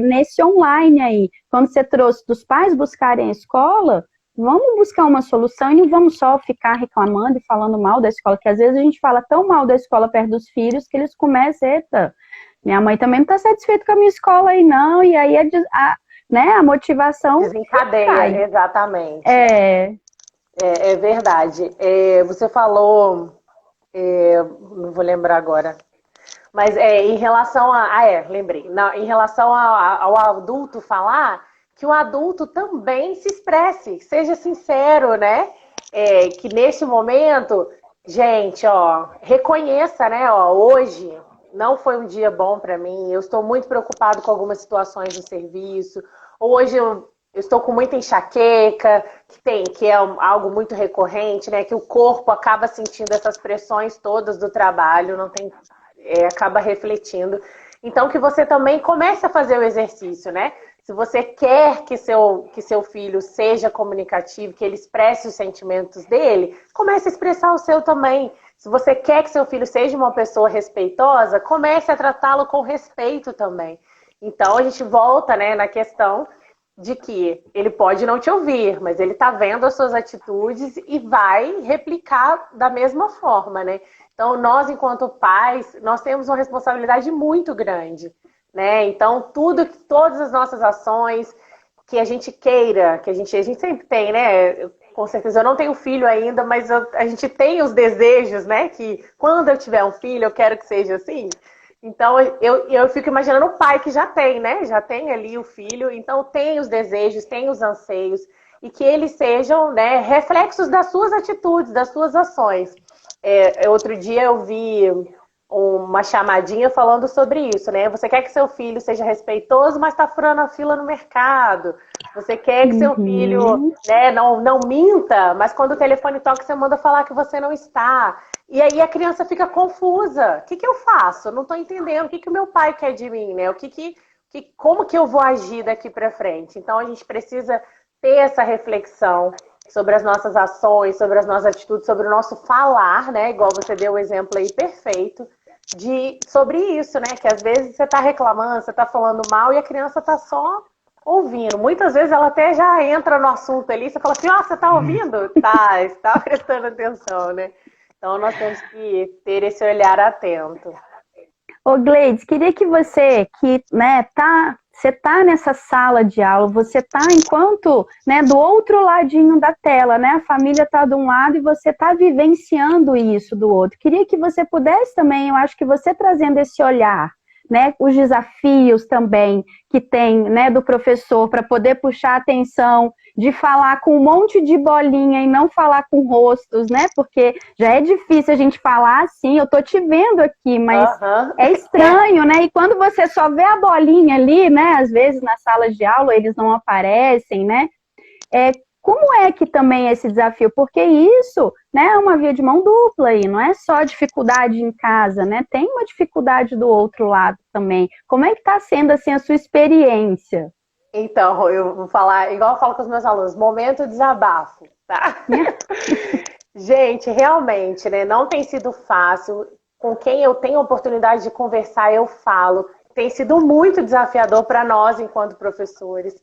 nesse online aí. Quando você trouxe dos pais buscarem a escola, vamos buscar uma solução e não vamos só ficar reclamando e falando mal da escola, que às vezes a gente fala tão mal da escola perto dos filhos que eles começam, eita, minha mãe também não está satisfeita com a minha escola aí não, e aí né, a motivação desencadeia, exatamente. É verdade. Você falou, não vou lembrar agora, mas em relação lembrei. Em relação ao adulto falar, que o adulto também se expresse, seja sincero, né? Que neste momento, gente, ó, reconheça, né? Ó, hoje não foi um dia bom para mim. Eu estou muito preocupado com algumas situações do serviço. Hoje eu estou com muita enxaqueca, que é algo muito recorrente, né? Que o corpo acaba sentindo essas pressões todas do trabalho, não tem acaba refletindo. Então, que você também comece a fazer o exercício, né? Se você quer que seu filho seja comunicativo, que ele expresse os sentimentos dele, comece a expressar o seu também. Se você quer que seu filho seja uma pessoa respeitosa, comece a tratá-lo com respeito também. Então, a gente volta, né, na questão de que ele pode não te ouvir, mas ele está vendo as suas atitudes e vai replicar da mesma forma, né? Então, nós, enquanto pais, nós temos uma responsabilidade muito grande, né? Então, todas as nossas ações que a gente queira, que a gente sempre tem, né? Com certeza, eu não tenho filho ainda, mas a gente tem os desejos, né? Que quando eu tiver um filho, eu quero que seja assim. Então, eu fico imaginando o pai que já tem, né? Já tem ali o filho, então tem os desejos, tem os anseios, e que eles sejam, né, reflexos das suas atitudes, das suas ações. Outro dia eu vi uma chamadinha falando sobre isso, né? Você quer que seu filho seja respeitoso, mas está furando a fila no mercado. Você quer que seu filho, né, não minta, mas quando o telefone toca, você manda falar que você não está. E aí a criança fica confusa. O que eu faço? Eu não estou entendendo. O que o meu pai quer de mim, né? Como que eu vou agir daqui para frente? Então a gente precisa ter essa reflexão sobre as nossas ações, sobre as nossas atitudes, sobre o nosso falar, né? Igual você deu o exemplo aí perfeito sobre isso, né? Que às vezes você está reclamando, você está falando mal e a criança está só ouvindo. Muitas vezes ela até já entra no assunto ali, você fala assim, ó, você está ouvindo? Tá, está prestando atenção, né? Então nós temos que ter esse olhar atento. Ô Gleides, queria que você, você tá nessa sala de aula, você tá enquanto, né, do outro ladinho da tela, né, a família tá de um lado e você tá vivenciando isso do outro. Queria que você pudesse também, eu acho que você trazendo esse olhar, né, os desafios também que tem, né, do professor para poder puxar a atenção, de falar com um monte de bolinha e não falar com rostos, né, porque já é difícil a gente falar assim, eu tô te vendo aqui, mas é estranho, né, e quando você só vê a bolinha ali, né, às vezes nas salas de aula eles não aparecem, né, como é que também é esse desafio? Porque isso, né, é uma via de mão dupla aí, não é só dificuldade em casa, né? Tem uma dificuldade do outro lado também. Como é que está sendo assim a sua experiência? Então, eu vou falar, igual eu falo com os meus alunos, momento desabafo, tá? Gente, realmente, né, não tem sido fácil. Com quem eu tenho a oportunidade de conversar, eu falo. Tem sido muito desafiador para nós, enquanto professores.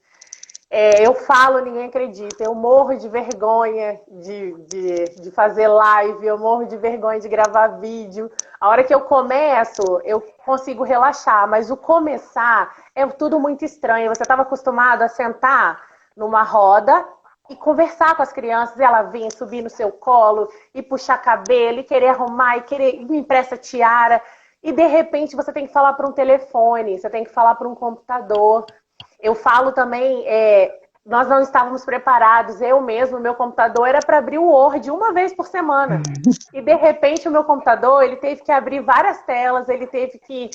Eu falo, ninguém acredita. Eu morro de vergonha de fazer live, eu morro de vergonha de gravar vídeo. A hora que eu começo, eu consigo relaxar, mas o começar é tudo muito estranho. Você estava acostumado a sentar numa roda e conversar com as crianças, e ela vir subir no seu colo e puxar cabelo e querer arrumar e querer me empresta tiara. E de repente você tem que falar por um telefone, você tem que falar por um computador. Eu falo também, nós não estávamos preparados, eu mesmo, meu computador era para abrir o Word uma vez por semana. E de repente o meu computador, ele teve que abrir várias telas, ele teve que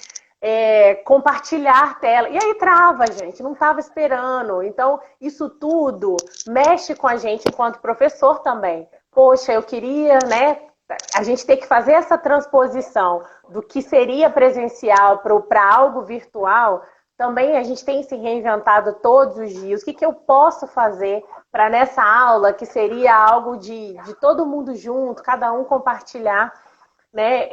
compartilhar tela. E aí trava, gente, não estava esperando. Então, isso tudo mexe com a gente enquanto professor também. Poxa, eu queria, né? A gente tem que fazer essa transposição do que seria presencial para algo virtual. Também a gente tem se reinventado todos os dias. O que eu posso fazer para nessa aula, que seria algo de todo mundo junto, cada um compartilhar, né?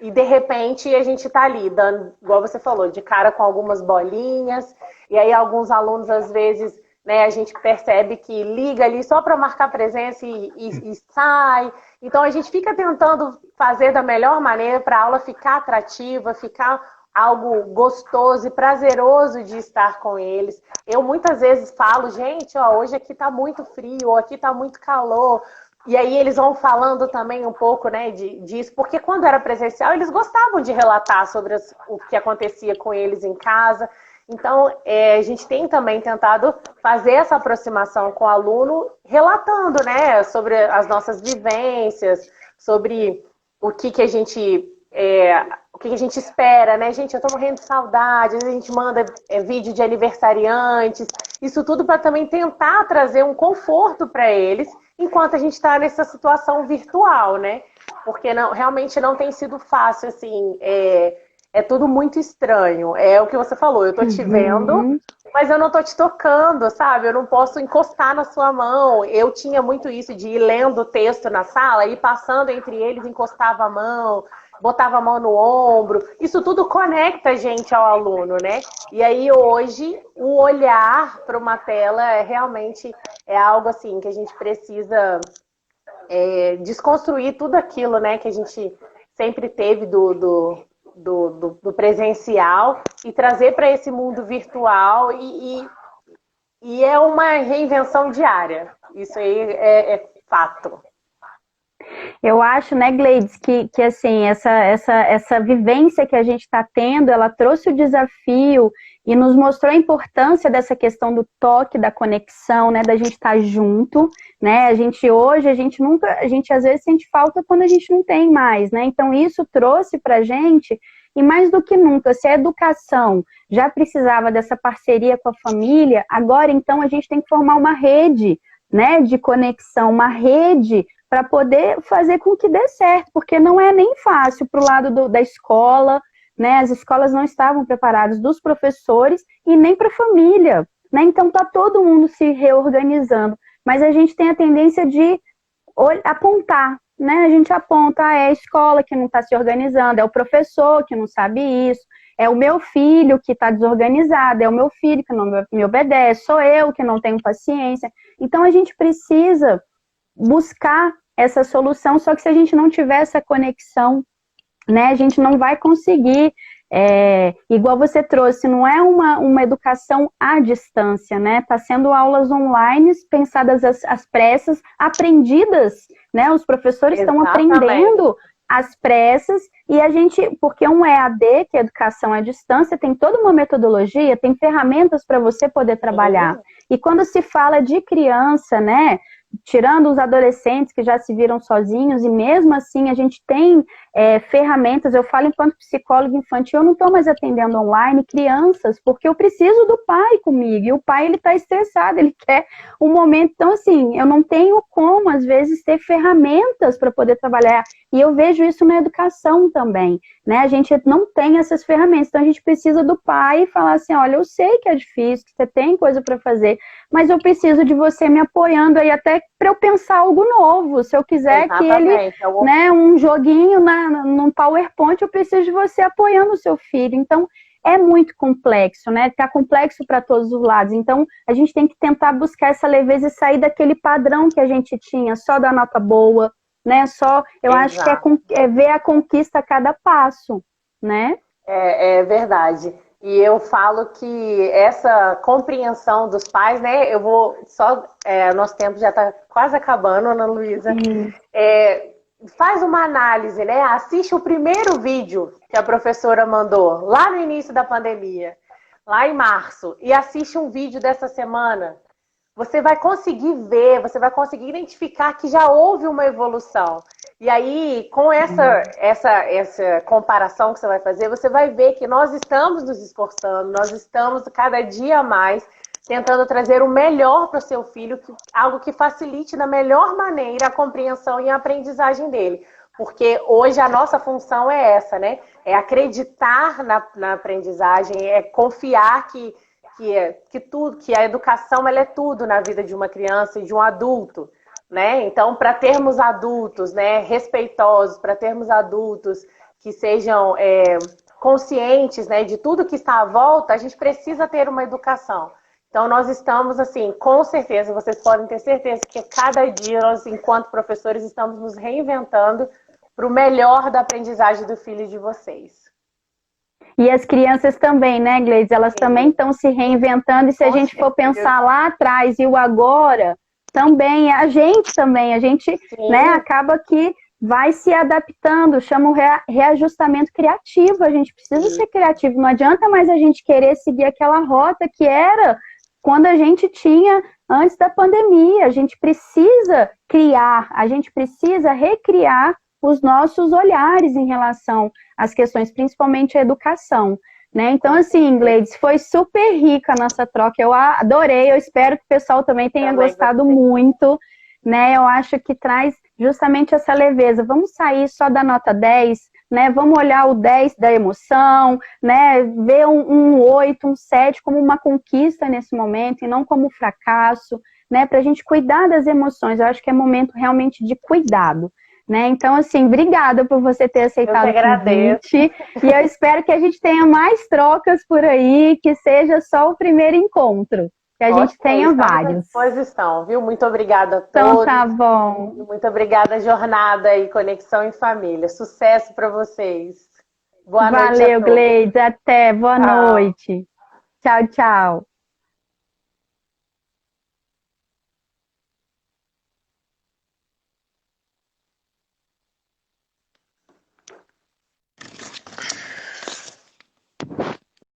E de repente a gente está ali, dando, igual você falou, de cara com algumas bolinhas, e aí alguns alunos, às vezes, né, a gente percebe que liga ali só para marcar presença e sai. Então a gente fica tentando fazer da melhor maneira para a aula ficar atrativa, ficar algo gostoso e prazeroso de estar com eles. Eu muitas vezes falo, gente, ó, hoje aqui tá muito frio, ou aqui tá muito calor. E aí eles vão falando também um pouco, né, disso, porque quando era presencial eles gostavam de relatar sobre o que acontecia com eles em casa. Então, a gente tem também tentado fazer essa aproximação com o aluno, relatando, né, sobre as nossas vivências, sobre o que a gente o que a gente espera, né? Gente, eu tô morrendo de saudade, às vezes a gente manda vídeo de aniversariantes, isso tudo para também tentar trazer um conforto para eles, enquanto a gente está nessa situação virtual, né? Porque realmente não tem sido fácil, assim, é tudo muito estranho. É o que você falou, eu tô te vendo, mas eu não tô te tocando, sabe? Eu não posso encostar na sua mão. Eu tinha muito isso de ir lendo o texto na sala, ir passando entre eles, encostava a mão, botava a mão no ombro. Isso tudo conecta a gente ao aluno, né? E aí hoje, o olhar para uma tela realmente é algo assim que a gente precisa desconstruir tudo aquilo, né, que a gente sempre teve do presencial e trazer para esse mundo virtual e é uma reinvenção diária. Isso aí é fato. Eu acho, né, Gleides, que assim, essa vivência que a gente está tendo, ela trouxe o desafio e nos mostrou a importância dessa questão do toque, da conexão, né, da gente estar junto, né, a gente às vezes sente falta quando a gente não tem mais, né, então isso trouxe pra gente, e mais do que nunca, se a educação já precisava dessa parceria com a família, agora então a gente tem que formar uma rede, né, de conexão, uma rede para poder fazer com que dê certo, porque não é nem fácil para o lado da escola, né? As escolas não estavam preparadas, dos professores e nem para a família, né? Então está todo mundo se reorganizando, mas a gente tem a tendência de apontar, né? A gente aponta, é a escola que não está se organizando, é o professor que não sabe isso, é o meu filho que está desorganizado, é o meu filho que não me obedece, sou eu que não tenho paciência. Então a gente precisa buscar essa solução, só que se a gente não tiver essa conexão, né, a gente não vai conseguir, igual você trouxe, não é uma educação à distância, né, tá sendo aulas online, pensadas às pressas, aprendidas, né, os professores estão aprendendo às pressas, e a gente, porque um EAD, que é educação à distância, tem toda uma metodologia, tem ferramentas para você poder trabalhar, e quando se fala de criança, né, tirando os adolescentes que já se viram sozinhos, e mesmo assim a gente tem ferramentas, eu falo enquanto psicóloga infantil, eu não estou mais atendendo online crianças, porque eu preciso do pai comigo, e o pai ele está estressado, ele quer um momento, então assim, eu não tenho como às vezes ter ferramentas para poder trabalhar, e eu vejo isso na educação também, né, a gente não tem essas ferramentas, então a gente precisa do pai e falar assim, olha, eu sei que é difícil, que você tem coisa para fazer, mas eu preciso de você me apoiando aí até para eu pensar algo novo. Se eu quiser que ele, né, um joguinho num PowerPoint, eu preciso de você apoiando o seu filho. Então, é muito complexo, né? Tá complexo para todos os lados. Então, a gente tem que tentar buscar essa leveza e sair daquele padrão que a gente tinha, só da nota boa, né? Eu acho que é ver a conquista a cada passo, né? É verdade. E eu falo que essa compreensão dos pais, né? Eu vou só. Nosso tempo já está quase acabando, Ana Luísa. Faz uma análise, né? Assiste o primeiro vídeo que a professora mandou lá no início da pandemia, lá em março, e assiste um vídeo dessa semana. Você vai conseguir ver, você vai conseguir identificar que já houve uma evolução. E aí, com essa comparação que você vai fazer, você vai ver que nós estamos nos esforçando, nós estamos cada dia mais tentando trazer o melhor para o seu filho, algo que facilite da melhor maneira a compreensão e a aprendizagem dele. Porque hoje a nossa função é essa, né? É acreditar na aprendizagem, é confiar que a educação ela é tudo na vida de uma criança e de um adulto, né? Então, para termos adultos, né, respeitosos, para termos adultos que sejam conscientes, né, de tudo que está à volta, a gente precisa ter uma educação. Então, nós estamos, assim, com certeza, vocês podem ter certeza que cada dia nós, enquanto professores, estamos nos reinventando para o melhor da aprendizagem do filho de vocês. E as crianças também, né, Gleides? Elas também estão se reinventando, e se a gente for pensar lá atrás e o agora, também, a gente, né, acaba que vai se adaptando, chama o reajustamento criativo, a gente precisa ser criativo, não adianta mais a gente querer seguir aquela rota que era quando a gente tinha antes da pandemia, a gente precisa criar, a gente precisa recriar os nossos olhares em relação às questões, principalmente a educação, né? Então, assim, Gleides, foi super rica a nossa troca, eu adorei, eu espero que o pessoal também tenha gostado muito, né? Eu acho que traz justamente essa leveza, vamos sair só da nota 10, né? Vamos olhar o 10 da emoção, né? Ver um 8, um 7 como uma conquista nesse momento e não como fracasso, né? Para a gente cuidar das emoções, eu acho que é momento realmente de cuidado. Né? Então, assim, obrigada por você ter aceitado o convite. E eu espero que a gente tenha mais trocas por aí, que seja só o primeiro encontro. Que a gente tenha vários. À disposição, viu? Muito obrigada a todos. Então tá bom. Muito obrigada, jornada e Conexão em Família. Sucesso para vocês. Boa noite. Valeu, Gleides. Até. Boa noite. Tchau, tchau.